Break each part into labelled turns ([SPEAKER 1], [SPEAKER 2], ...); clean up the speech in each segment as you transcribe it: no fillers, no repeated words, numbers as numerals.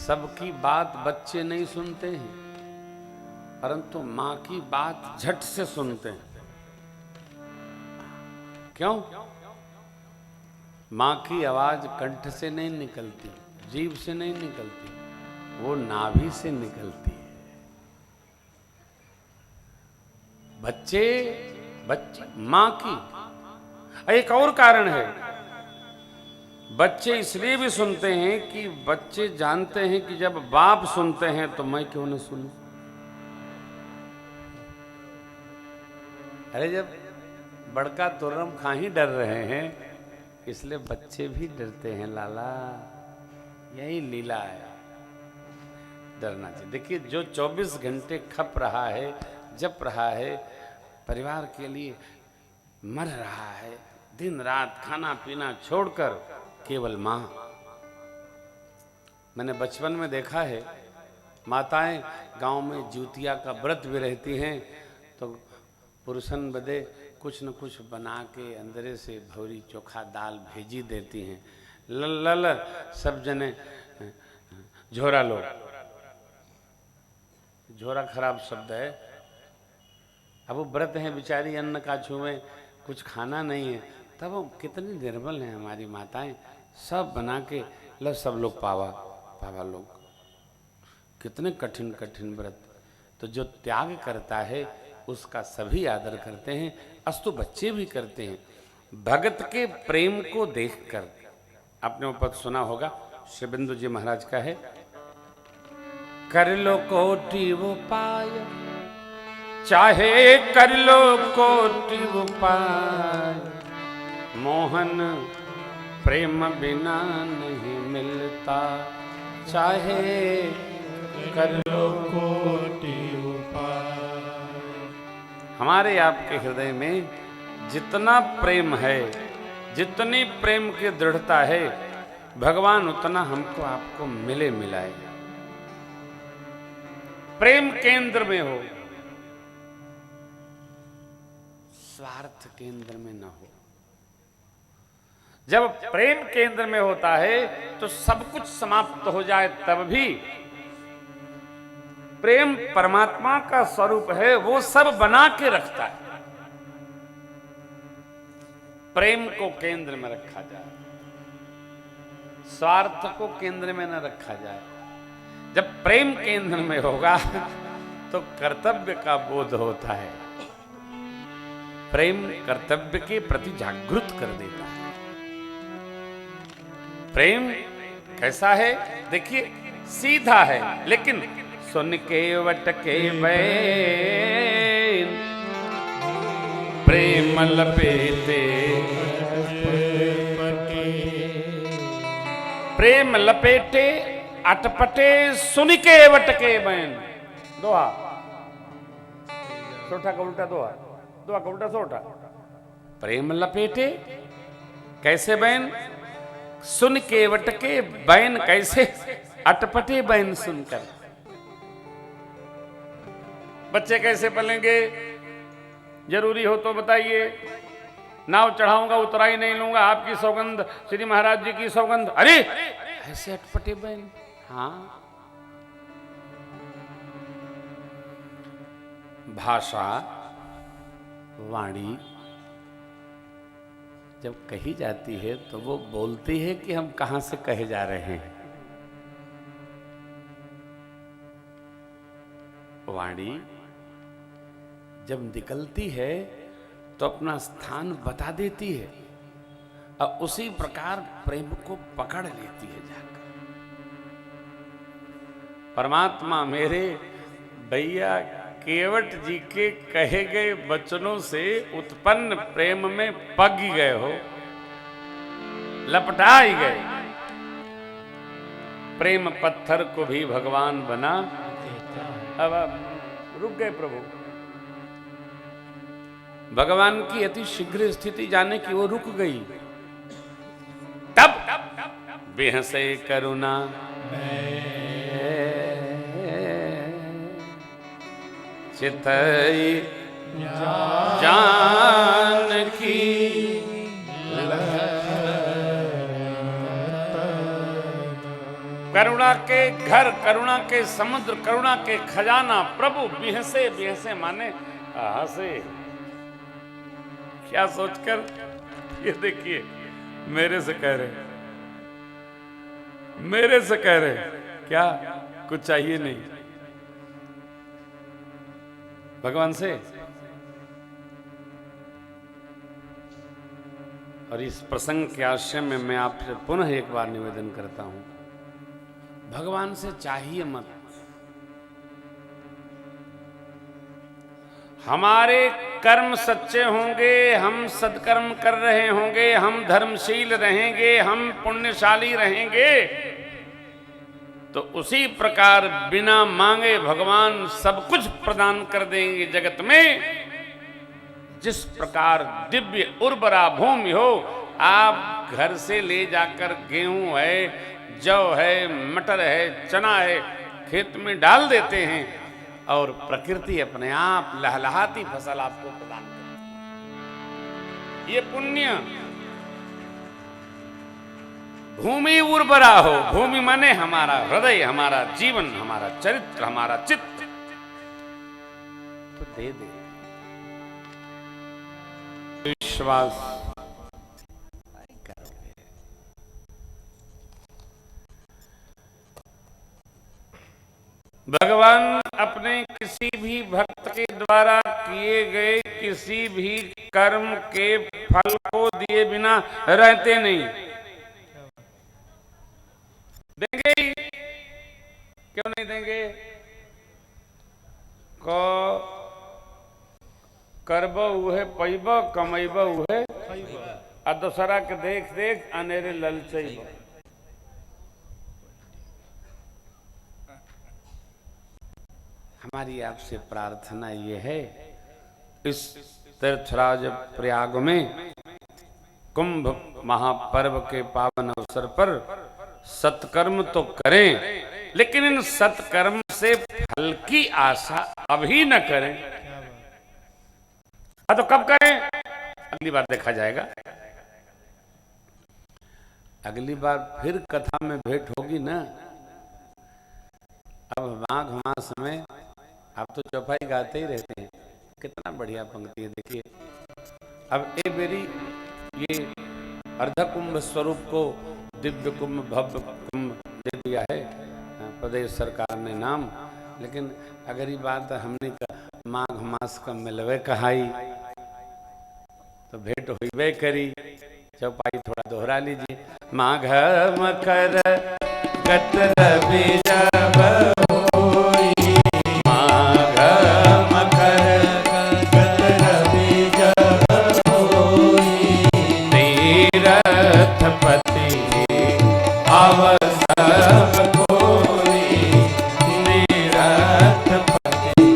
[SPEAKER 1] सबकी बात बच्चे नहीं सुनते हैं, परंतु मां की बात झट से सुनते हैं। क्यों? मां की आवाज कंठ से नहीं निकलती, जीभ से नहीं निकलती, वो नाभि से निकलती है। बच्चे मां की। एक और कारण है, बच्चे इसलिए भी सुनते हैं कि बच्चे जानते हैं कि जब बाप सुनते हैं तो मैं क्यों न सुनूं। अरे जब बड़का तुर्रम खां ही डर रहे हैं, इसलिए बच्चे भी डरते हैं लाला। यही लीला है, डरना चाहिए। देखिए, जो 24 घंटे खप रहा है, जप रहा है, परिवार के लिए मर रहा है, दिन रात खाना पीना छोड़कर, केवल मां। मैंने बचपन में देखा है, माताएं गांव में ज्योतिया का व्रत भी रहती हैं तो पुरुषन बदे कुछ न कुछ बना के अंदरे से भौरी चोखा दाल भेजी देती हैं। लल सब जने झोरा लो। झोरा खराब शब्द है। अब वो व्रत है, बेचारी अन्न का छुए, कुछ खाना नहीं है, तब वो कितनी निर्बल हैं हमारी माताएं। सब बना के लो, सब लोग पावा लोग। कितने कठिन कठिन व्रत। तो जो त्याग करता है उसका सभी आदर करते हैं, अस्तु बच्चे भी करते हैं। भगत के प्रेम को देखकर, आपने वो पद सुना होगा, श्री बिंदु जी महाराज का है, कर लो कोटि उपाय, चाहे कर लो कोटि उपाय, मोहन प्रेम बिना नहीं मिलता, चाहे कर लो कोटि उपाय। हमारे आपके हृदय में जितना प्रेम है, जितनी प्रेम की दृढ़ता है, भगवान उतना हमको आपको मिलाए। प्रेम केंद्र में हो, स्वार्थ केंद्र में न हो। जब प्रेम केंद्र में होता है तो सब कुछ समाप्त हो जाए तब भी प्रेम परमात्मा का स्वरूप है, वो सब बना के रखता है। प्रेम को केंद्र में रखा जाए, स्वार्थ को केंद्र में न रखा जाए। जब प्रेम केंद्र में होगा तो कर्तव्य का बोध होता है। प्रेम कर्तव्य के प्रति जागृत कर देता है। प्रेम कैसा है? देखिए, सीधा है, लेकिन सुन के वटके बैन, प्रेम लपेटे, प्रेम लपेटे अटपटे, सुन के वटके बैन। दोहा, सोठा का उल्टा दोहा, दोहा का उल्टा सोठा। प्रेम लपेटे कैसे बैन? सुन के वटके बैन कैसे? अटपटे बैन सुनकर। बच्चे कैसे पलेंगे? जरूरी हो तो बताइए। नाव चढ़ाऊंगा, उतरा ही नहीं लूंगा, आपकी सौगंध, श्री महाराज जी की सौगंध। अरे ऐसे अटपटे बैन। हाँ, भाषा वाणी जब कही जाती है तो वो बोलती है कि हम कहां से कहे जा रहे हैं। वाणी जब निकलती है तो अपना स्थान बता देती है और उसी प्रकार प्रेम को पकड़ लेती है जाकर। परमात्मा मेरे भैया केवट जी के कहे गए वचनों से उत्पन्न प्रेम में पग गए हो, लपटा ही गए। प्रेम पत्थर को भी भगवान बना। अब रुक गए प्रभु। भगवान की अति शीघ्र स्थिति जाने की वो रुक गई। तब बेहसे करुणा चितई जानकी, करुणा के घर, करुणा के समुद्र, करुणा के खजाना प्रभु बिहसे, बिहसे माने हंसे। क्या सोचकर, ये देखिए मेरे से कह रहे, मेरे से कह रहे, क्या कुछ चाहिए नहीं भगवान से। और इस प्रसंग के आश्रय में मैं आपसे पुनः एक बार निवेदन करता हूं, भगवान से चाहिए मत। हमारे कर्म सच्चे होंगे, हम सत्कर्म कर रहे होंगे, हम धर्मशील रहेंगे, हम पुण्यशाली रहेंगे, तो उसी प्रकार बिना मांगे भगवान सब कुछ प्रदान कर देंगे जगत में। जिस प्रकार दिव्य उर्वरा भूमि हो, आप घर से ले जाकर गेहूं है, जौ है, मटर है, चना है, खेत में डाल देते हैं और प्रकृति अपने आप लहलहाती फसल आपको प्रदान करती है। ये पुण्य। भूमि उर्वरा हो, भूमि माने हमारा हृदय, हमारा जीवन, हमारा चरित्र, हमारा चित्त, तो दे दे विश्वास करोगे। भगवान अपने किसी भी भक्त के द्वारा किए गए किसी भी कर्म के फल को दिए बिना रहते नहीं। देंगे ही, क्यों नहीं देंगे? को करब उहे पैब, कमैब उहे आ दूसरा के देख देख अनेरे ललचैब। हमारी आपसे प्रार्थना ये है, इस तीर्थराज प्रयाग में कुंभ महापर्व के पावन अवसर पर सत्कर्म तो करें, लेकिन इन सत्कर्म से फल की आशा अभी न करें। तो कब करें? अगली बार देखा जाएगा। अगली बार फिर कथा में भेंट होगी ना। अब माघ मास में आप तो चौपाई गाते ही रहते हैं, कितना बढ़िया पंक्ति है। देखिए, अब ए बेरी ये अर्ध कुंभ स्वरूप को दिव्य कुंभ, भव्य कुंभ दे दिया है प्रदेश सरकार ने नाम। लेकिन अगर ये बात हमने का माघ मास का मिलवे कहाई तो भेंट हुई करी। चौपाई थोड़ा दोहरा लीजिए। माघ मकर गत रवि जब होई, माघ मकर गत रवि जब होई, तीरथ पति अवसर कोई, तीरथ पति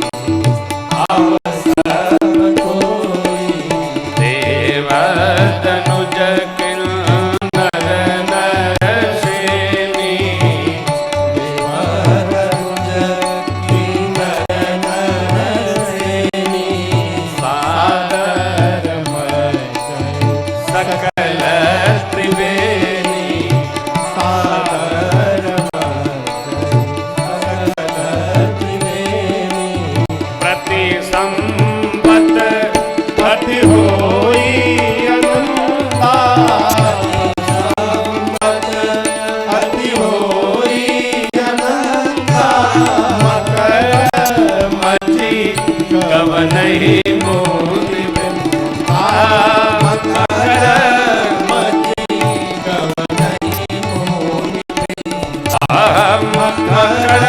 [SPEAKER 1] अवसर कोई, देवतनुज किन्नर नरसेनी, देवतनुज किन्नर नरसेनी, सादर मय सकल त्रिवेणी, सादर मय सकल त्रिवेणी, प्रति संवत अति होई अनंता, संवत अति होई अनंता, मकर मची कवनहि मोहि बिंदा, मकर मची कवनहि मोहि बिंदा, मकर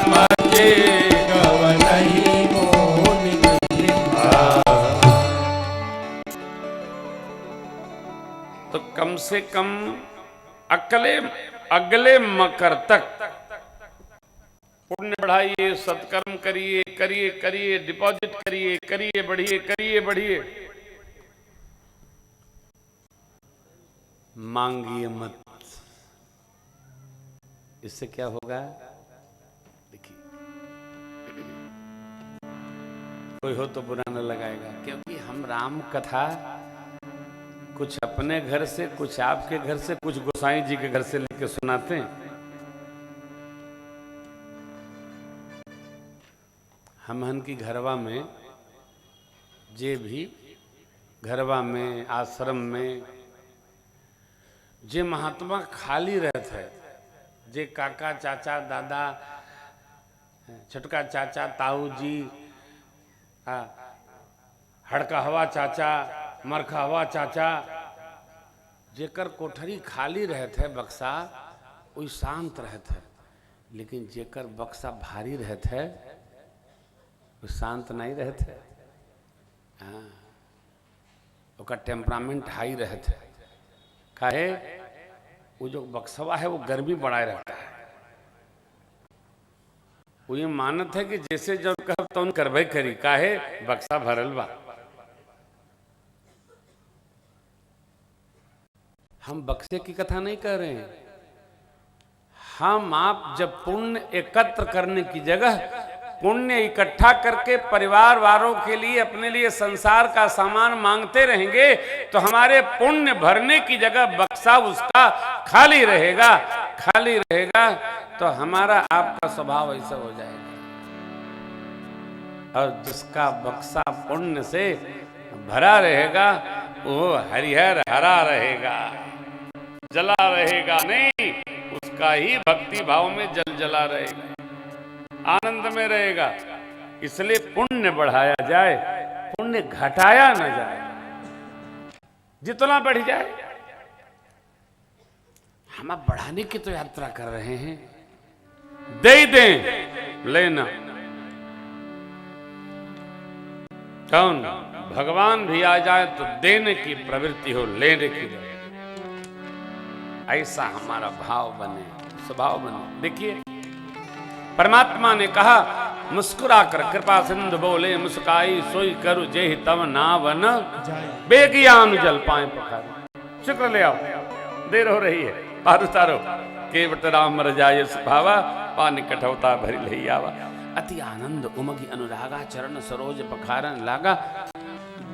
[SPEAKER 1] मची कवनहि मोहि बिंदा। तो कम से कम अगले मकर तक पुण्य बढ़ाइए, सत्कर्म करिए, करिए करिए, डिपॉजिट करिए, करिए बढ़िए, करिए बढ़िए, मांगिए मत। इससे क्या होगा? देखिए, कोई हो तो बुरा न लगाएगा, क्योंकि हम राम कथा कुछ अपने घर से, कुछ आपके घर से, कुछ गोसाई जी के घर से लेके सुनाते हैं। हमहन की घरवा में जे भी घरवा में आश्रम में जे महात्मा खाली रहते है, जे काका चाचा दादा छोटका चाचा ताऊ जी हड़कहवा चाचा मरखहवा चाचा, जेकर कोठरी खाली रहते है बक्सा वही शांत रहते है, लेकिन जेकर बक्सा भारी रहते है वो शांत नहीं रहते। हाँ, उसका टेम्परामेंट हाई रहता है। काहे वो जो बक्सवा है वो गर्मी बढ़ाए रहता है। वो ये मानत है कि जैसे जब कह तो करबे करी, काहे बक्सा भरल बा। हम बक्से की कथा नहीं कर रहे हैं, हम आप जब पुण्य एकत्र करने की जगह पुण्य इकट्ठा करके परिवार वालों के लिए अपने लिए संसार का सामान मांगते रहेंगे तो हमारे पुण्य भरने की जगह बक्सा उसका खाली रहेगा। खाली रहेगा तो हमारा आपका स्वभाव ऐसा हो जाएगा। और जिसका बक्सा पुण्य से भरा रहेगा वो हरिहर हरा रहेगा, जला रहेगा नहीं, उसका ही भक्ति भाव में जल जला रहेगा, आनंद में रहेगा। इसलिए पुण्य बढ़ाया जाए, पुण्य घटाया न जाए। जितना बढ़ जाए, हम अब बढ़ाने की तो यात्रा कर रहे हैं। दे दें लेना कौन? भगवान भी आ जाए तो देने की प्रवृत्ति हो, लेने की नहीं। ऐसा हमारा भाव बने, स्वभाव बने। देखिए परमात्मा ने कहा मुस्कुराकर कृपा सिंधु बोले मुस्काई सोई करू जेहि तव नावन बेगियान जल पाए पखारी। शुक्र ले आओ, देर हो रही है, पार उतारो। केवट राम रजाय सुभावा पानी कठौता भरी लही आवा। अति आनंद उमगी अनुरागा चरण सरोज पखारन लागा।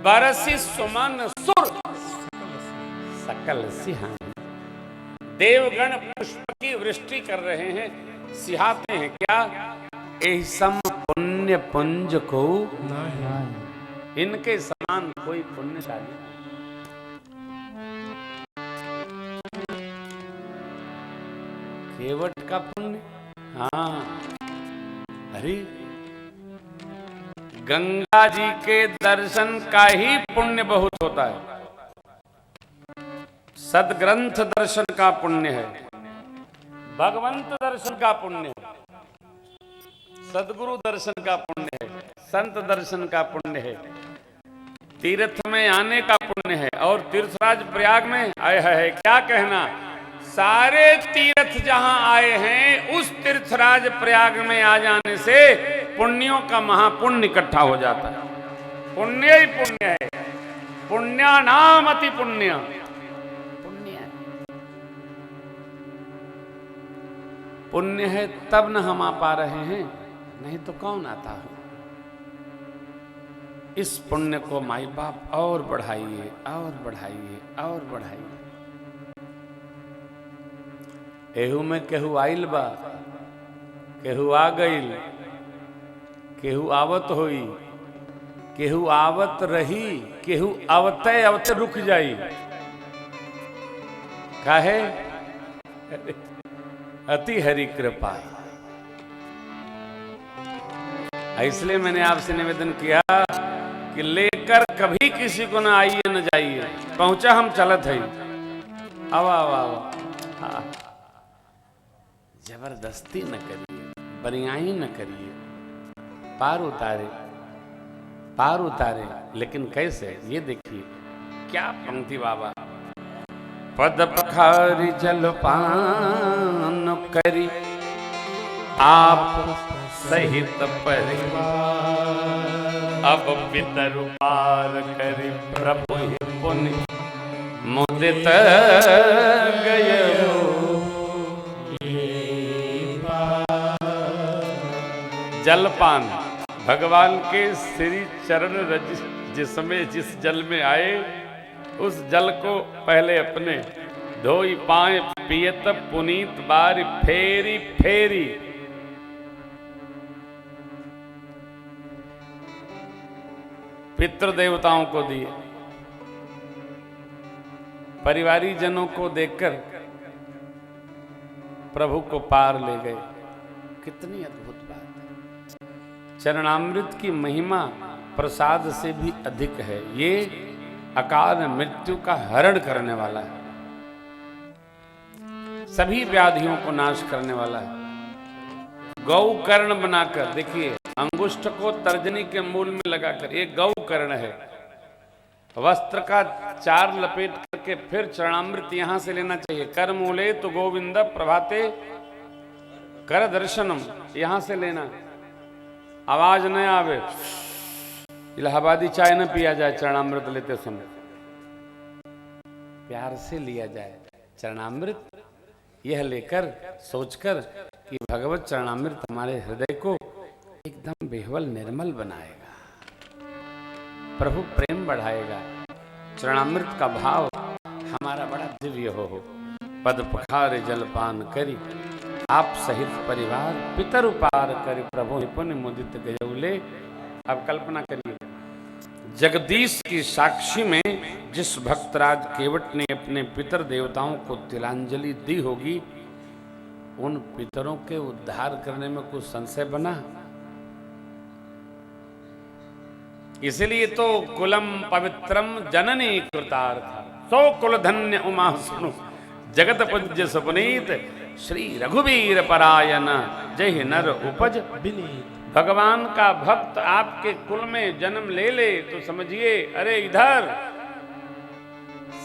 [SPEAKER 1] बरसी सुमन सुर सकल सिंहान। देवगण पुष्प की वृष्टि कर रहे हैं, सिहाते हैं क्या? ऐसम पुण्य पुंज को इनके समान कोई पुण्यशाली। केवट का पुण्य, हाँ, अरे गंगा जी के दर्शन का ही पुण्य बहुत होता है। सदग्रंथ दर्शन का पुण्य है, भगवंत दर्शन का पुण्य है, सदगुरु दर्शन का पुण्य है, संत दर्शन का पुण्य है, तीर्थ में आने का पुण्य है। और तीर्थराज प्रयाग में आए है, क्या कहना, सारे तीर्थ जहां आए हैं उस तीर्थराज प्रयाग में आ जाने से पुण्यों का महापुण्य इकट्ठा हो जाता है। पुण्य ही पुण्य है, पुण्या नाम अति पुण्य। पुण्य है तब न हम आ पा रहे हैं, नहीं तो कौन आता हो। इस पुण्य को माई बाप और बढ़ाइए और बढ़ाइए और बढ़ाइए। एहू में केहू आइल बा, केहू आ गईल, केहू आवत होई, केहू आवत रही, केहू आवते आवते रुक जाई। काहे? अति हरि कृपा। इसलिए मैंने आपसे निवेदन किया कि लेकर कभी किसी को ना आइए न जाइए, पहुंचा हम चलत है। आवा आवा आवा, हाँ। जबरदस्ती न करिए, बनियाई न करिए, पार उतारे, पार उतारे। लेकिन कैसे? ये देखिए क्या पंक्ति बाबा। पद पखारी जलपान करी आप सहित परिवार, अब पितरु पार करी प्रभु पुण्य मुदित गयो। जलपान, भगवान के श्री चरण रज जिसमें जिस जल में आए उस जल को पहले अपने धोई पाए पियत पुनीत बारी फेरी फेरी। पितृ देवताओं को दिए, परिवारी जनों को देखकर प्रभु को पार ले गए। कितनी अद्भुत बात है। चरणामृत की महिमा प्रसाद से भी अधिक है। ये अकाल मृत्यु का हरण करने वाला है, सभी व्याधियों को नाश करने वाला है। गौ कर्ण बनाकर, देखिए अंगुष्ठ को तर्जनी के मूल में लगाकर, एक गौ कर्ण है। वस्त्र का 4 लपेट करके फिर चरणामृत यहां से लेना चाहिए। कर मूले तो गोविंद प्रभाते कर दर्शनम, यहां से लेना, आवाज न आवे, इलाहाबादी चाय न पिया जाए चरणामृत लेते समय, प्यार से लिया जाए चरणामृत। यह लेकर सोचकर कि भगवत चरणामृत हमारे हृदय को एकदम बेहवल निर्मल बनाएगा, प्रभु प्रेम बढ़ाएगा। चरणामृत का भाव हमारा बड़ा दिव्य हो। पद पखारे जलपान करी, आप सहित परिवार पितर उपार करी, प्रभु पुण्य मुदित गजौले। अब कल्पना करिए, जगदीश की साक्षी में जिस भक्तराज केवट ने अपने पितर देवताओं को तिलांजलि दी होगी, उन पितरों के उद्धार करने में कुछ संशय बना? इसलिए तो कुलम पवित्रम जननी कृतार्थ, सो कुल धन्य उमा सुनु, जगत पूज्य सुपुनीत, श्री रघुवीर परायण, जय नर उपज विनीत। भगवान का भक्त आपके कुल में जन्म ले ले तो समझिए, अरे इधर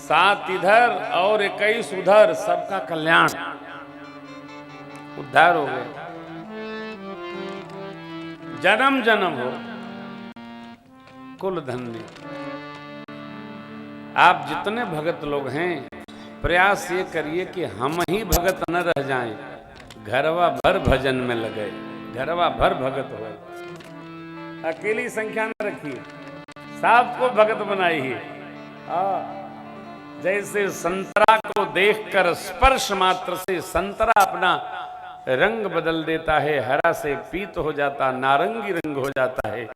[SPEAKER 1] 7 इधर और 21 उधर, सबका कल्याण, उद्धार हो गए। जन्म जन्म हो, कुल धन्य। आप जितने भगत लोग हैं, प्रयास ये करिए कि हम ही भगत न रह जाएं, घरवा भर भजन में लगे, घरवा भर भगत हो। अकेली संख्या न रखिए, सबको भगत बनाइए। जैसे संतरा को देखकर स्पर्श मात्र से संतरा अपना रंग बदल देता है, हरा से पीत हो जाता, नारंगी रंग हो जाता है,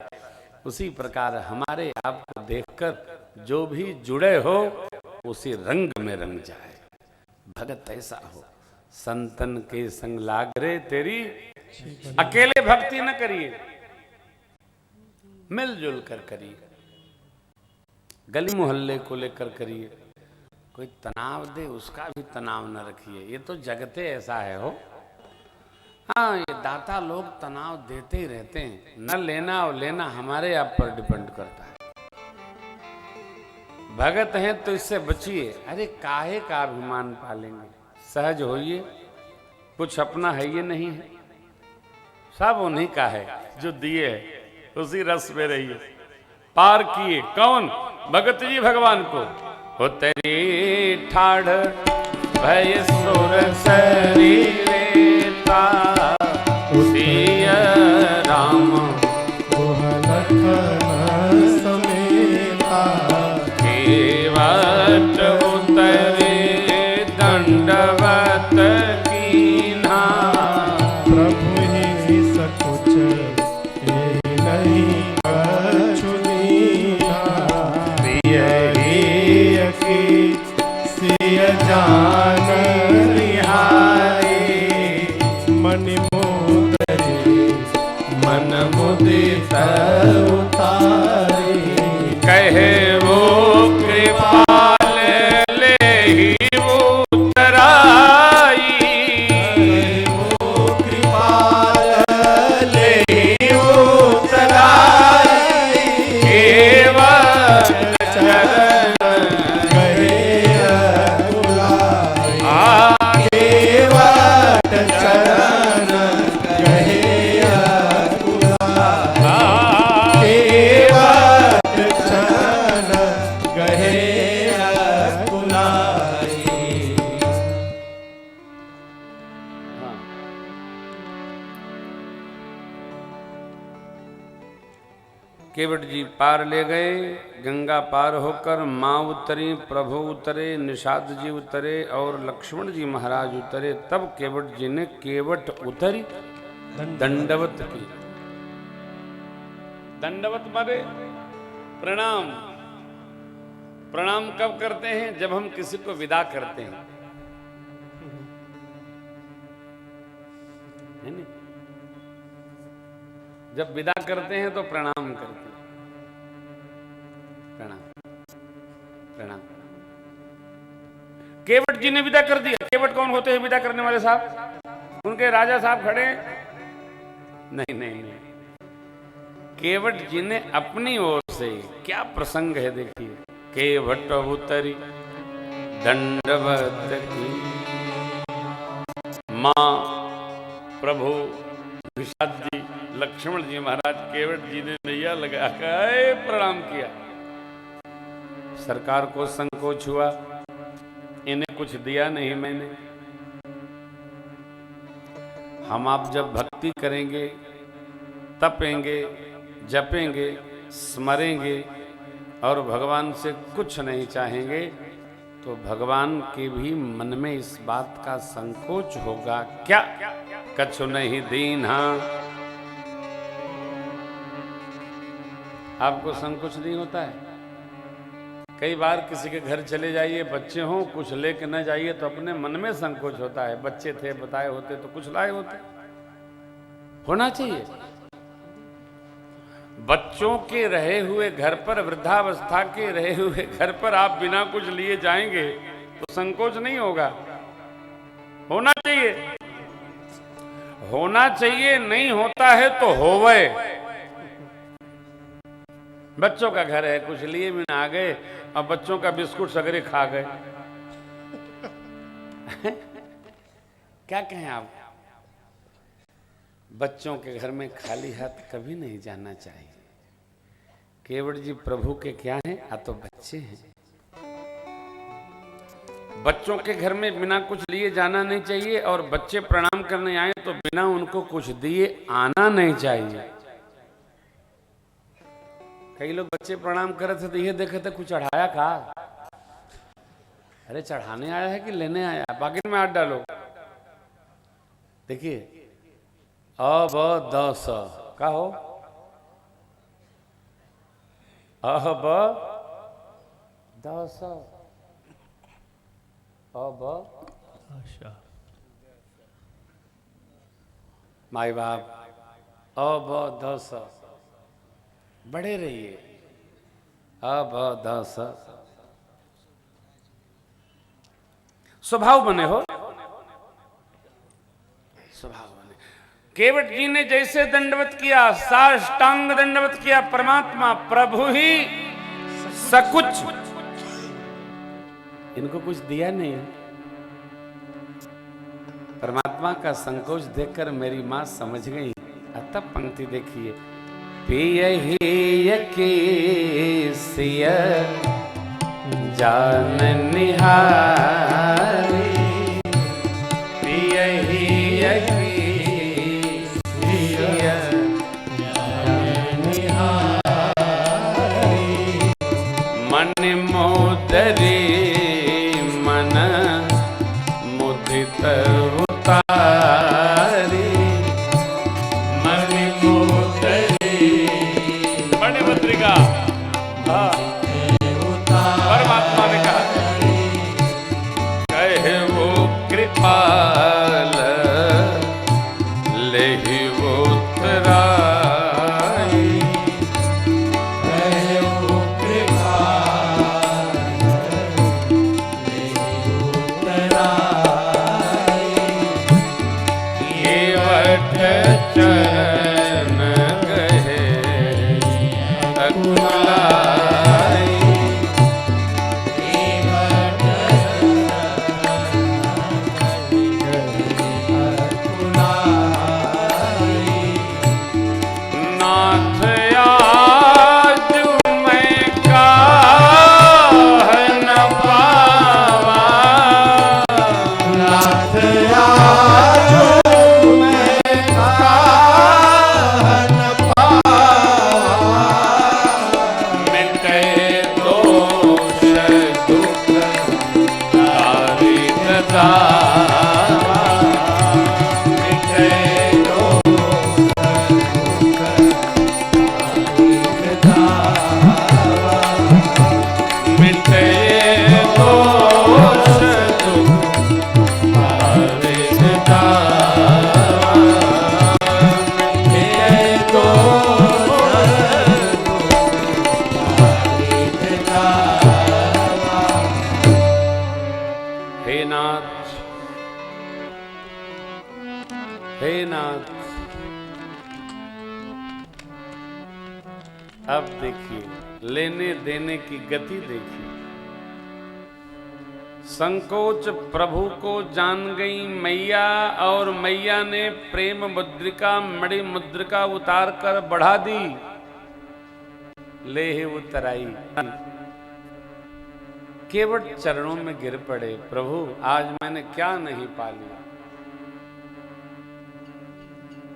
[SPEAKER 1] उसी प्रकार हमारे आप को देखकर जो भी जुड़े हो उसी रंग में रंग जाए। भगत ऐसा हो, संतन के संग लाग रे तेरी, अकेले भक्ति न करिए, मिलजुल कर करिए, गली मोहल्ले को लेकर करिए। कोई तनाव दे उसका भी तनाव न रखिए, ये तो जगते ऐसा है हो। हाँ, ये दाता लोग तनाव देते ही रहते हैं, न लेना और लेना हमारे आप पर डिपेंड करता है। भगत हैं तो इससे बचिए, अरे काहे का अभिमान पालेंगे, सहज होइए, कुछ अपना है ये नहीं है, सब उन्हीं का है, जो दिए है उसी रस में रहिए। पार किए कौन? भगत जी भगवान को। हो तेरी ठाढ़ भय सुर शरीरेता, उसिया राम समेता, केवट उतरे दंडवत कीन्हा,
[SPEAKER 2] प्रभु ही सकुच नहीं कछु दीन्हा, प्रिय ही की सिय जान निहारे, मन मोदरे मन मुदित उतारे,
[SPEAKER 1] कहे वो कृपाल ले ही उतराई,
[SPEAKER 2] वो कृपाल ले ही उतराई,
[SPEAKER 1] केवल चरण
[SPEAKER 2] गहे अकुलाई, केवट चरण गहे अकुलाई, केवट चरण गहे अकुलाई।
[SPEAKER 1] केवट जी पार ले गए, गंगा पार होकर माँ उतरी, प्रभु उतरे, निषाद जी उतरे और लक्ष्मण जी महाराज उतरे। तब केवट जी ने केवट उतरी दंडवत की। दंडवत मारे प्रणाम। प्रणाम कब करते हैं? जब हम किसी को विदा करते हैं, है नहीं? जब विदा करते हैं तो प्रणाम करते हैं। प्रणाम प्रणाम। केवट जी ने विदा कर दिया। केवट कौन होते हैं विदा करने वाले साहब? उनके राजा साहब खड़े? नहीं नहीं नहीं। केवट जी ने अपनी ओर से, क्या प्रसंग है देखिए। केवट उतरी दंडवत की, मां प्रभु विषाद जी, लक्ष्मण जी महाराज, केवट जी ने नैया लगा कर प्रणाम किया। सरकार को संकोच हुआ, इन्हें कुछ दिया नहीं मैंने। हम आप जब भक्ति करेंगे, तपेंगे, जपेंगे, स्मरेंगे और भगवान से कुछ नहीं चाहेंगे तो भगवान के भी मन में इस बात का संकोच होगा क्या? कछु नहीं दीन्हा। आपको संकोच नहीं होता है? कई बार किसी के घर चले जाइए, बच्चे हों, कुछ लेके न जाइए तो अपने मन में संकोच होता है। बच्चे थे, बताए होते तो कुछ लाए होते। होना चाहिए। बच्चों के रहे हुए घर पर, वृद्धावस्था के रहे हुए घर पर आप बिना कुछ लिए जाएंगे तो संकोच नहीं होगा। होना चाहिए। होना चाहिए। नहीं होता है तो होवे। बच्चों का घर है, कुछ लिए भी ना आ गए और बच्चों का बिस्कुट सगरे खा गए। क्या कहें आप? बच्चों के घर में खाली हाथ कभी नहीं जाना चाहिए। केवट जी प्रभु के क्या हैं? तो बच्चे हैं। बच्चों के घर में बिना कुछ लिए जाना नहीं चाहिए और बच्चे प्रणाम करने आए तो बिना उनको कुछ दिए आना नहीं चाहिए। कई लोग बच्चे प्रणाम कर रहे थे तो ये देखे थे कुछ चढ़ाया का? अरे चढ़ाने आया है कि लेने आया? पॉकेट में हाथ डालो। देखिए, अब 10 का हो, अब 10, अब माई बाप, अब 10 बड़े रहिए। अब 10 स्वभाव बने हो, स्वभाव बने। केवट जी ने जैसे दंडवत किया, साष्टांग दंडवत किया, परमात्मा प्रभु ही सकुच, इनको कुछ दिया नहीं। परमात्मा का संकोच देखकर मेरी मां समझ गई। तब पंक्ति देखिए, पियहि केसिय जान निहारी, पियहि मन मोदरी मन मुदित उतारी, मन मोदरी बड़े भद्रिका। परमात्मा ने कहा, कहे वो कृपाल लेहि उतराई, कहे वो कृपाल लेहि उतराई, केवट चरण गहे अकुलाई, नाथ आज मैं काहे न पावा, नाथ आज मैं काहे अब देखिए लेने देने की गति देखिए। संकोच प्रभु को जान गई मैया और मैया ने प्रेम मुद्रिका मणि मुद्रिका उतार कर बढ़ा दी। ले उतराई केवट चरणों में गिर पड़े। प्रभु आज मैंने क्या नहीं पा लिया,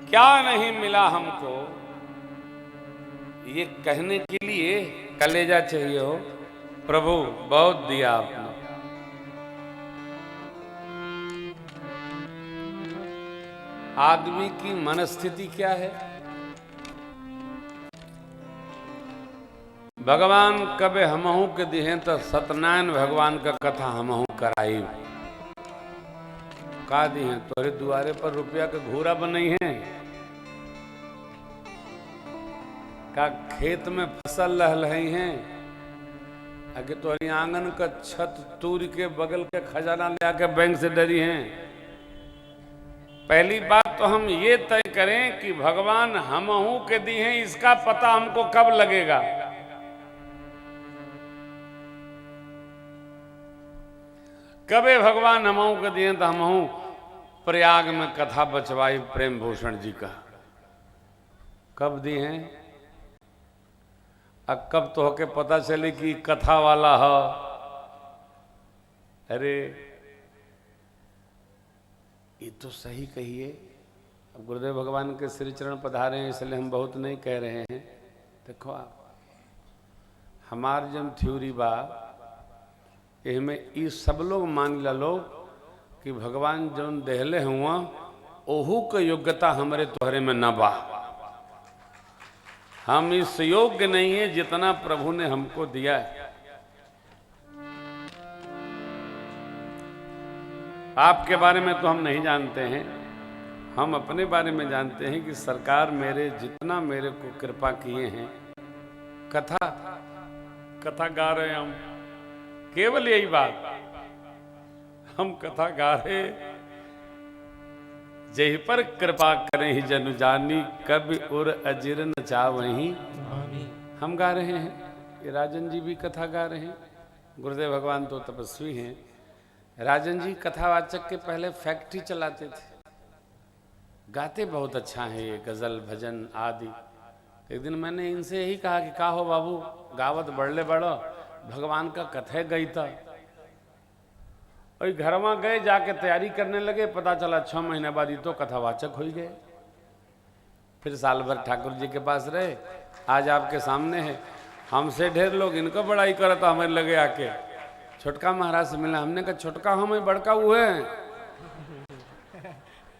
[SPEAKER 1] क्या नहीं मिला हमको, ये कहने के लिए कलेजा चाहिए हो। प्रभु बहुत दिया आपने। आदमी की मनस्थिति क्या है? भगवान कबे हमहू के दिहे तो सत्यनारायण भगवान का कथा हमहू कराई का दिहे। तोरे दुआरे पर रुपया के घूरा बनई है का खेत में फसल लहलही हैं आगे तोरी आंगन का छत तूर के बगल के खजाना ले आके बैंक से डरी हैं। पहली बात तो हम ये तय करें कि भगवान हमहू के दी हैं, इसका पता हमको कब लगेगा। कबे भगवान हमहू के दिए तो हमहू प्रयाग में कथा बचवाई प्रेम भूषण जी का कब दी हैं। अब कब तो होके पता चले कि कथा वाला हो। अरे ये तो सही कहिए। अब गुरुदेव भगवान के श्री चरण पधारे हैं इसलिए हम बहुत नहीं कह रहे हैं। देखो आप हमार जब थ्योरी बा इसमें ये सब लोग मान लो कि भगवान जौन देहले हुआ ओहू के योग्यता हमारे तोहरे में न बा। हम इस योग्य नहीं है जितना प्रभु ने हमको दिया है। आपके बारे में तो हम नहीं जानते हैं, हम अपने बारे में जानते हैं कि सरकार मेरे जितना मेरे को कृपा किए हैं। कथा गा रहे हैं हम, केवल यही बात हम कथा गा रहे। जही पर कृपा करें ही जनु जानी कभी उर अजिर न चावही। हम गा रहे हैं, ये राजन जी भी कथा गा रहे हैं। गुरुदेव भगवान तो तपस्वी हैं। राजन जी कथावाचक के पहले फैक्ट्री चलाते थे, गाते बहुत अच्छा है ये गजल भजन आदि। एक दिन मैंने इनसे यही कहा कि का हो बाबू गावत बढ़ले बढ़ो, भगवान का कथे गई था। और घर में गए जाके तैयारी करने लगे, पता चला 6 महीने बाद ये तो कथावाचक हो ही गए। फिर साल भर ठाकुर जी के पास रहे, आज आपके सामने है। हमसे ढेर लोग इनको बड़ाई करता हमारे लगे आके। छोटका महाराज से मिला, हमने कहा छोटका हमें बड़का हुए हैं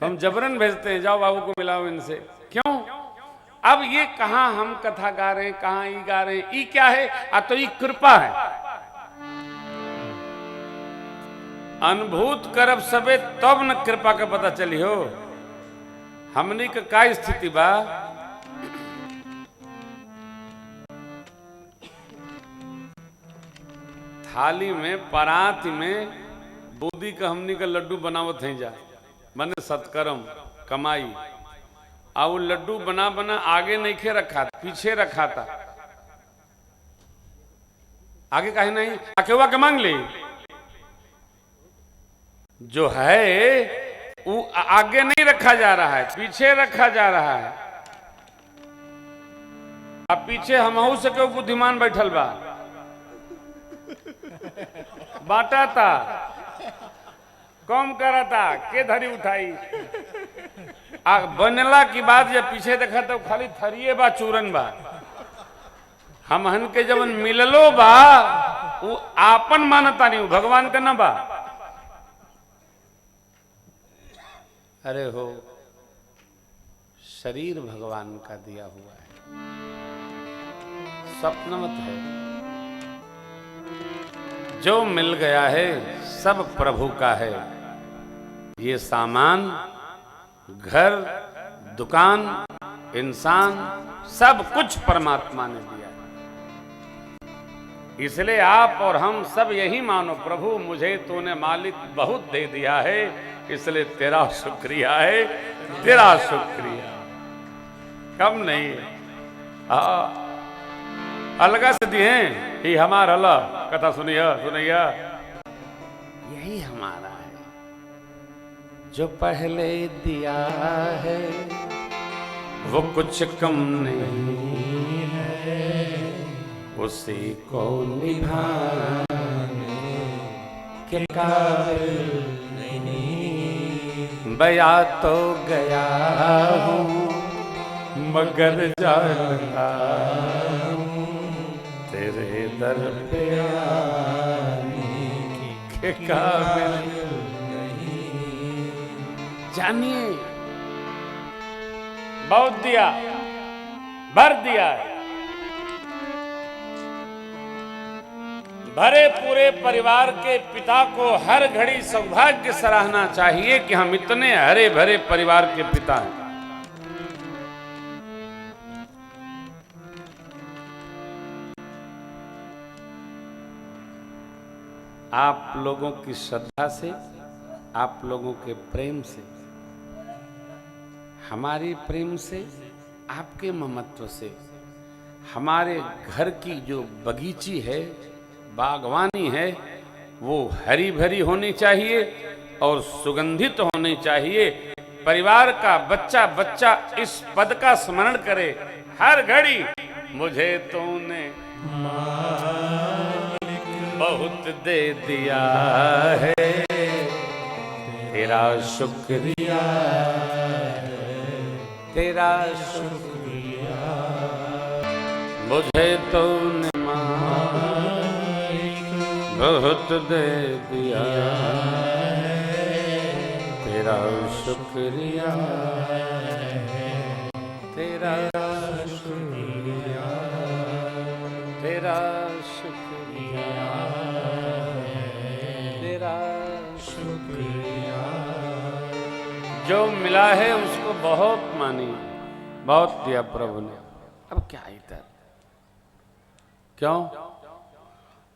[SPEAKER 1] तो हम जबरन भेजते हैं, जाओ बाबू को मिलाओ इनसे। क्यों? अब ये कहाँ हम कथा गा रहे हैं, कहाँ ई गा रहे हैं, ई क्या है? तो ये कृपा है। अनुभूत करब सबे तब न कृपा का पता चली हो। हमनी का स्थिति बा, थाली में परात में बूदी का हमनी का लड्डू बनावत है जा मने सत्कर्म कमाई। और वो लड्डू बना बना आगे नहीं खे रखा, पीछे रखा था। आगे कहे नहीं आके हुआ के मांग ले, जो है वो आगे नहीं रखा जा रहा है, पीछे रखा जा रहा है। अब पीछे हमहू से क्यों बुद्धिमान बैठल बा, बांटा था कम करा था के धरी उठाई। बनला की बात जब पीछे देखा तो खाली थरिये बा चूरन बा। हमहन के जब मिललो बा वो आपन मानता नहीं, भगवान का न बा। अरे हो शरीर भगवान का दिया हुआ है, स्वप्नवत है। जो मिल गया है सब प्रभु का है। ये सामान घर दुकान इंसान सब कुछ परमात्मा ने दिया है। इसलिए आप और हम सब यही मानो, प्रभु मुझे तूने मालिक बहुत दे दिया है, इसलिए तेरा शुक्रिया है। तेरा शुक्रिया। कम नहीं है। अलगा से दिए ही हमारा अल्लाह कथा सुनिया सुनिया, यही हमारा है। जो पहले दिया है वो कुछ कम नहीं है, उसी को निभाने के काबिल नहीं। बया तो गया हूँ मगर जानता हूँ तेरे दर पे आने के काबिल नहीं। जानिए बहुत दिया, भर दिया है। भरे पूरे परिवार के पिता को हर घड़ी सौभाग्य सराहना चाहिए कि हम इतने हरे भरे परिवार के पिता हैं। आप लोगों की श्रद्धा से, आप लोगों के प्रेम से, हमारी प्रेम से, आपके ममत्व से हमारे घर की जो बगीची है, बागवानी है, वो हरी भरी होनी चाहिए और सुगंधित होनी चाहिए। परिवार का बच्चा बच्चा इस पद का स्मरण करे हर घड़ी, मुझे तूने बहुत दे दिया है, तेरा शुक्रिया, तेरा शुक्रिया। मुझे तूने बहुत दे दिया है, तेरा शुक्रिया, तेरा शुक्रिया, तेरा शुक्रिया, तेरा शुक्रिया। जो मिला है उसको बहुत मानी, बहुत दिया प्रभु ने। अब क्या इधर क्यों?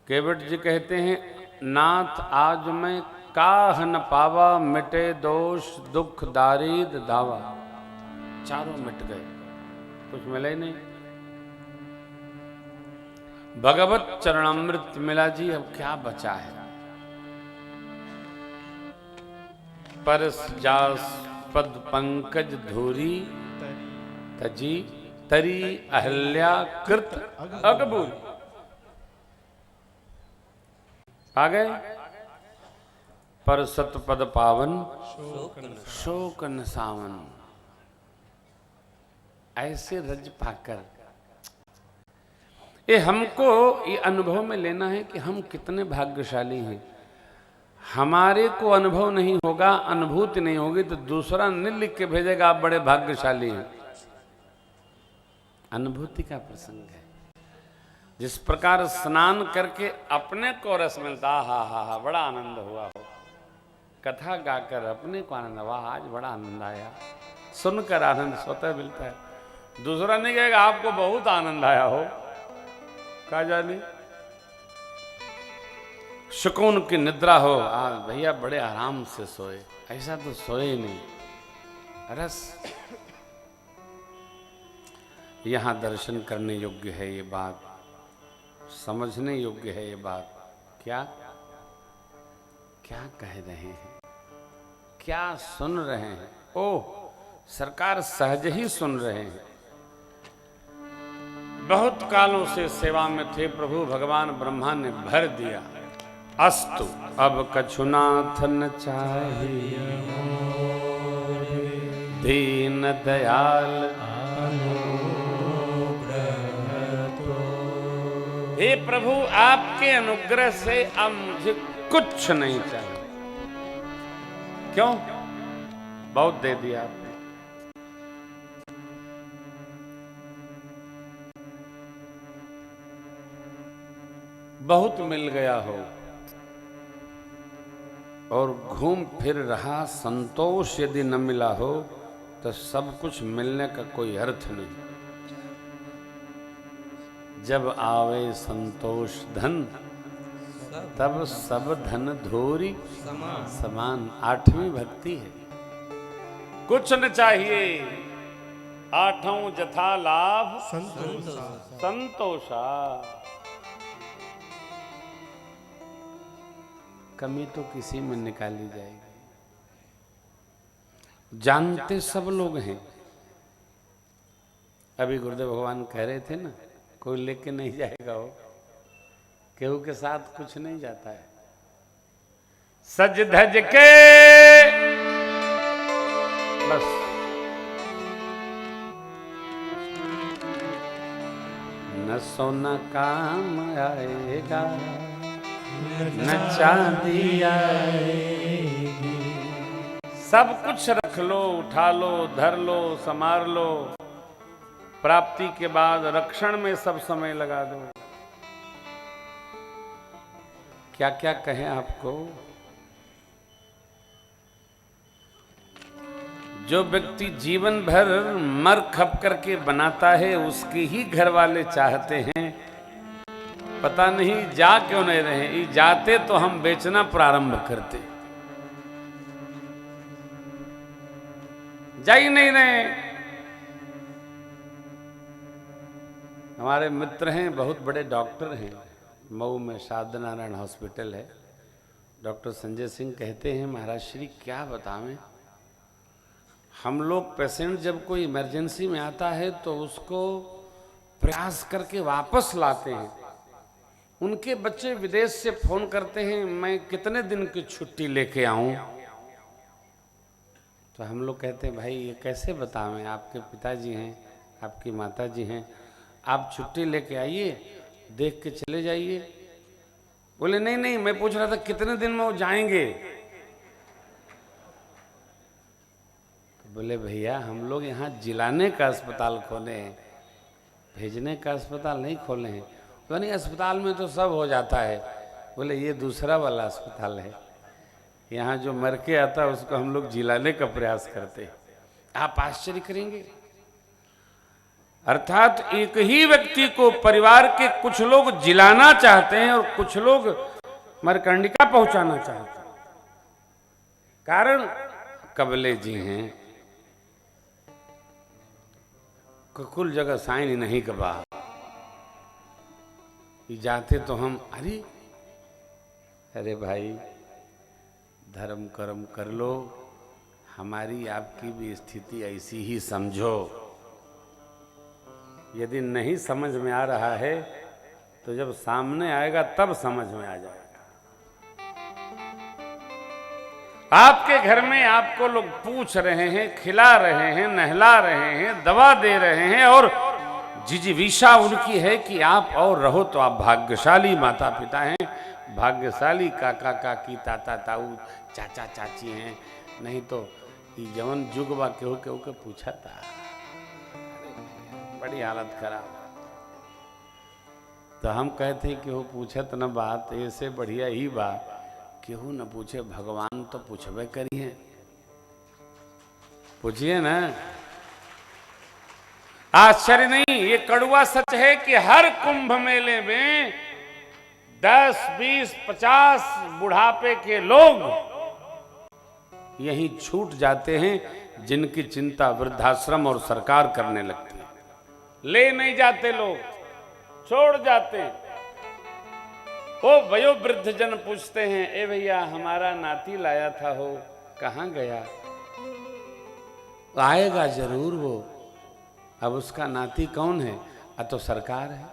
[SPEAKER 1] केवट जी कहते हैं, नाथ आज मैं काह न पावा, मिटे दोष दुख दारिद दावा। चारों मिट गए, कुछ मिला ही नहीं। भगवत चरणामृत मिला जी, अब क्या बचा है? परस जास पद पंकज धूरी, तजी तरी अहल्या कृत अगबूरी। आ गए पर सतपद पावन शोक न सावन। ऐसे रज पाकर ये हमको ये अनुभव में लेना है कि हम कितने भाग्यशाली हैं। हमारे को अनुभव नहीं होगा, अनुभूति नहीं होगी तो दूसरा नहीं लिख के भेजेगा आप बड़े भाग्यशाली हैं। अनुभूति का प्रसंग है। जिस प्रकार स्नान करके अपने को रस मिलता, हा हा हा बड़ा आनंद हुआ हो, कथा गाकर अपने को आनंद हुआ, आज बड़ा आनंद आया, सुनकर आनंद स्वतः मिलता है। दूसरा नहीं कहेगा आपको बहुत आनंद आया हो, कहा जानी सुकून की निद्रा हो, आज भैया बड़े आराम से सोए, ऐसा तो सोए नहीं। रस यहां दर्शन करने योग्य है ये बात, समझने योग्य है ये बात। क्या क्या कह रहे हैं, क्या सुन रहे हैं? ओह सरकार सहज ही सुन रहे हैं। बहुत कालों से सेवा में थे प्रभु, भगवान ब्रह्मा ने भर दिया। अस्तु अब कछुनाथ न चाहिए, दीन दयाल हे प्रभु आपके अनुग्रह से अब मुझे कुछ नहीं चाहिए। क्यों? बहुत दे दिया आपने। बहुत मिल गया हो और घूम फिर रहा संतोष यदि न मिला हो तो सब कुछ मिलने का कोई अर्थ नहीं। जब आवे संतोष धन तब सब धन धोरी समान। 8वीं भक्ति है। कुछ न चाहिए, आठों जथा लाभ संतोषा। कमी तो किसी में निकाली जाएगी। जानते सब लोग हैं। अभी गुरुदेव भगवान कह रहे थे ना, कोई लेके नहीं जाएगा, वो केहू के साथ कुछ नहीं जाता है। सज धज के बस न सोना काम आएगा न चांदी आएगी। सब कुछ रख लो, उठा लो, धर लो, संभार लो, प्राप्ति के बाद रक्षण में सब समय लगा दो। क्या क्या कहें आपको। जो व्यक्ति जीवन भर मर खप करके बनाता है, उसके ही घर वाले चाहते हैं पता नहीं जा क्यों नहीं रहे। जाते तो हम बेचना प्रारंभ करते, जा ही नहीं रहे। हमारे मित्र हैं, बहुत बड़े डॉक्टर हैं, मऊ में शारदानारायण हॉस्पिटल है। डॉक्टर संजय सिंह कहते हैं, महाराज श्री क्या बतावें, हम लोग पेशेंट जब कोई इमरजेंसी में आता है तो उसको प्रयास करके वापस लाते हैं। उनके बच्चे विदेश से फोन करते हैं, मैं कितने दिन की छुट्टी लेके आऊं। तो हम लोग कहते हैं, भाई ये कैसे बतावें, आपके पिताजी हैं, आपकी माताजी हैं, आप छुट्टी लेके आइए, देख के चले जाइए। बोले नहीं नहीं, मैं पूछ रहा था कितने दिन में वो जाएंगे। तो बोले भैया हम लोग यहाँ जिलाने का अस्पताल खोले हैं, भेजने का अस्पताल नहीं खोले हैं। तो नहीं, अस्पताल में तो सब हो जाता है। बोले ये दूसरा वाला अस्पताल है, यहाँ जो मर के आता है उसको हम लोग जिलाने का प्रयास करते हैं। आप आश्चर्य करेंगे। अर्थात एक ही व्यक्ति को परिवार के कुछ लोग जिलाना चाहते हैं और कुछ लोग मरकंडिका पहुंचाना चाहते हैं। कारण कबले जी हैं, कुल जगह साइन नहीं कबा जाते तो हम अरे भाई धर्म कर्म कर लो, हमारी आपकी भी स्थिति ऐसी ही समझो। यदि नहीं समझ में आ रहा है तो जब सामने आएगा तब समझ में आ जाएगा। आपके घर में आपको लोग पूछ रहे हैं, खिला रहे हैं, नहला रहे हैं, दवा दे रहे हैं और जिजीविषा उनकी है कि आप और रहो, तो आप भाग्यशाली माता पिता हैं, भाग्यशाली काका काकी ताता ताऊ चाचा चाची हैं। नहीं तो ये जवन जुग बा केहू केहू के पूछा था, बड़ी हालत खराब। तो हम कहते हैं कि वो पूछत न बात, ऐसे बढ़िया ही बा केहू न पूछे, भगवान तो पूछबे करिए, पूछिए ना। आश्चर्य नहीं, ये कड़वा सच है कि हर कुंभ मेले में 10, 20, 50 बुढ़ापे के लोग यहीं छूट जाते हैं, जिनकी चिंता वृद्धाश्रम और सरकार करने लगती है। ले नहीं जाते लोग, छोड़ जाते हैं। वो वयो वृद्ध जन पूछते हैं, ए भैया हमारा नाती लाया था, हो कहाँ गया। आएगा जरूर वो, अब उसका नाती कौन है, तो सरकार है।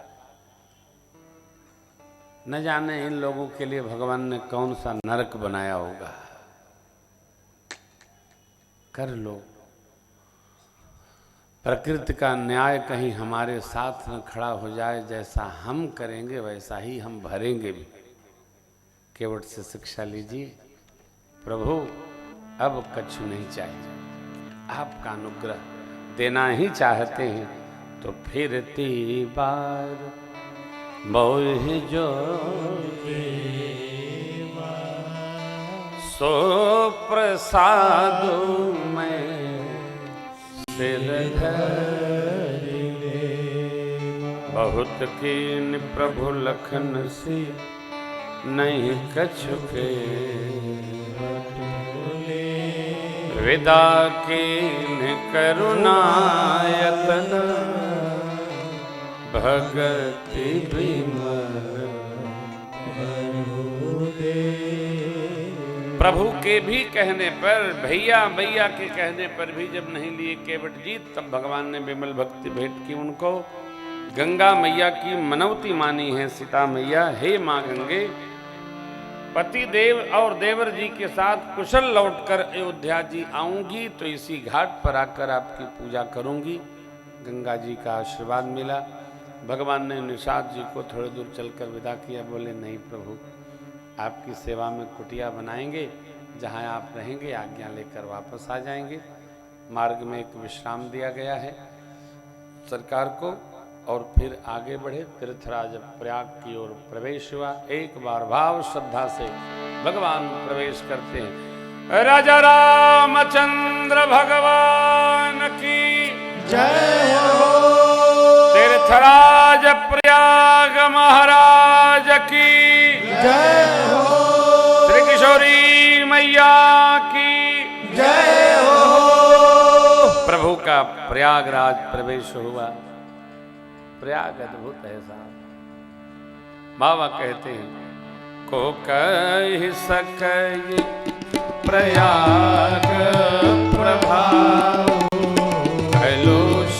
[SPEAKER 1] न जाने इन लोगों के लिए भगवान ने कौन सा नरक बनाया होगा। कर लो, प्रकृति का न्याय कहीं हमारे साथ न खड़ा हो जाए। जैसा हम करेंगे वैसा ही हम भरेंगे भी। केवट से शिक्षा लीजिए, प्रभु अब कछु नहीं चाहिए, आपका अनुग्रह देना ही चाहते हैं तो फिरती बार मोह जो सो प्रसाद में सिर धरि बहुत कीन प्रभु लखन सी नहीं कछु के विदा कीन करुणायतन भगति विमल। प्रभु के भी कहने पर, भैया भैया के कहने पर भी जब नहीं लिए केवट जीत, तब भगवान ने विमल भक्ति भेंट की उनको। गंगा मैया की मनौती मानी है सीता मैया। हे माँ गंगे, पति देव और देवर जी के साथ कुशल लौटकर अयोध्या जी आऊंगी तो इसी घाट पर आकर आपकी पूजा करूंगी। गंगा जी का आशीर्वाद मिला। भगवान ने निषाद जी को थोड़ी दूर चलकर विदा किया। बोले नहीं प्रभु, आपकी सेवा में कुटिया बनाएंगे, जहां आप रहेंगे आज्ञा लेकर वापस आ जाएंगे। मार्ग में एक विश्राम दिया गया है सरकार को और फिर आगे बढ़े। तीर्थराज प्रयाग की ओर प्रवेश हुआ। एक बार भाव श्रद्धा से भगवान प्रवेश करते हैं। राजा रामचंद्र भगवान की
[SPEAKER 2] जय हो।
[SPEAKER 1] तीर्थराज प्रयाग महाराज की
[SPEAKER 2] जय हो।
[SPEAKER 1] श्री किशोरी मैया की
[SPEAKER 2] जय हो।
[SPEAKER 1] प्रभु का प्रयागराज प्रवेश हुआ। प्रयाग अद्भुत है साहब। बाबा कहते हैं को कह सकई प्रयाग प्रभाव कलुष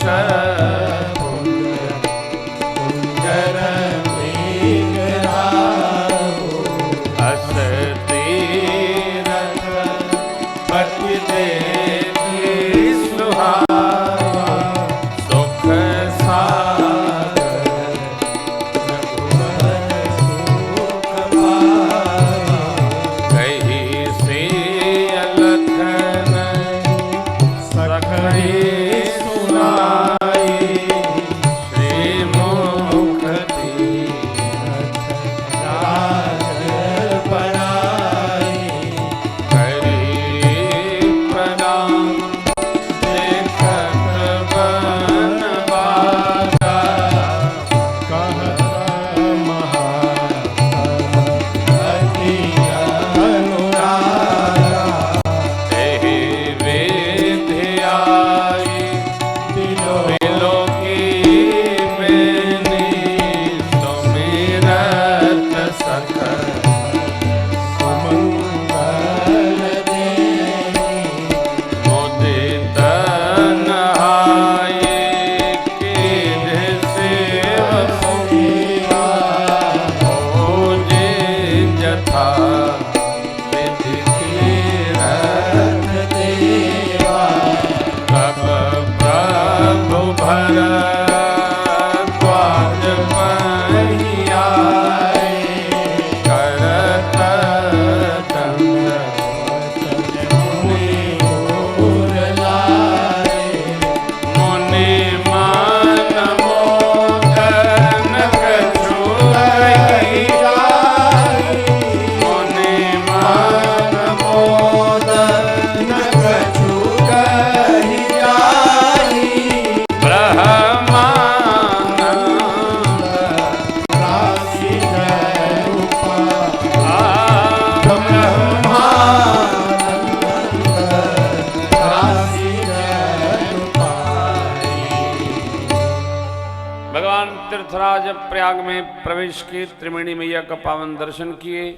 [SPEAKER 1] तीर्थराज प्रयाग में प्रवेश किए, त्रिवेणी मैया का पावन दर्शन किए।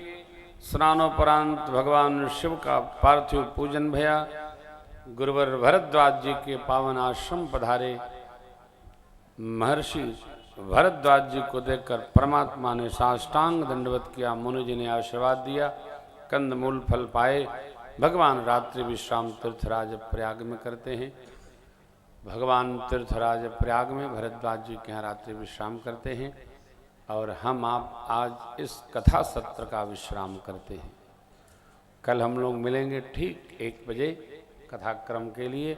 [SPEAKER 1] स्नानोपरांत भगवान शिव का पार्थिव पूजन भया। गुरुवर भरद्वाज जी के पावन आश्रम पधारे। महर्षि भरद्वाज जी को देखकर परमात्मा ने साष्टांग दंडवत किया। मुनि जी ने आशीर्वाद दिया, कंदमूल फल पाए। भगवान रात्रि विश्राम तीर्थराज प्रयाग में करते हैं। भगवान तीर्थराज प्रयाग में भरद्वाज जी के यहाँ रात्रि विश्राम करते हैं और हम आप आज इस कथा सत्र का विश्राम करते हैं। कल हम लोग मिलेंगे ठीक 1 बजे कथाक्रम के लिए।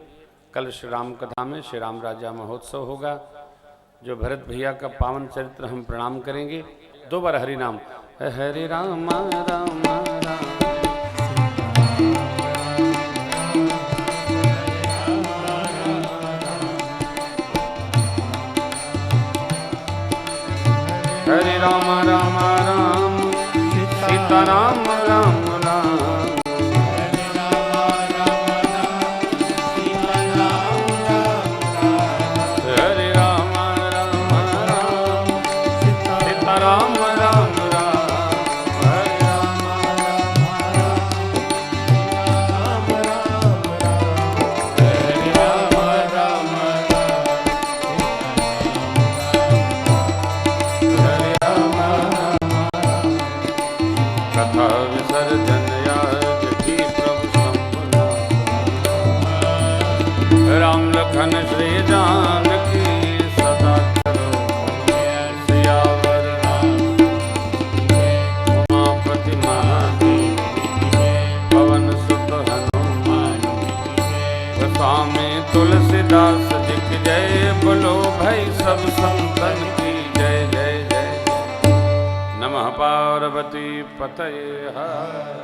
[SPEAKER 1] कल श्री राम कथा में श्री राम राजा महोत्सव होगा, जो भरत भैया का पावन चरित्र हम प्रणाम करेंगे। 2 बार हरि नाम, हरे राम राम राम। हरे राम राम राम, सीता राम राम राम। राम लखन श्री जानकी सदा करो सियावर उमापति महादेव पवन सुत हनुमान स्वामी तुलसीदास जी की जय। बोलो भाई सब संतन की जय जय जय। नमः पार्वती पतये हर।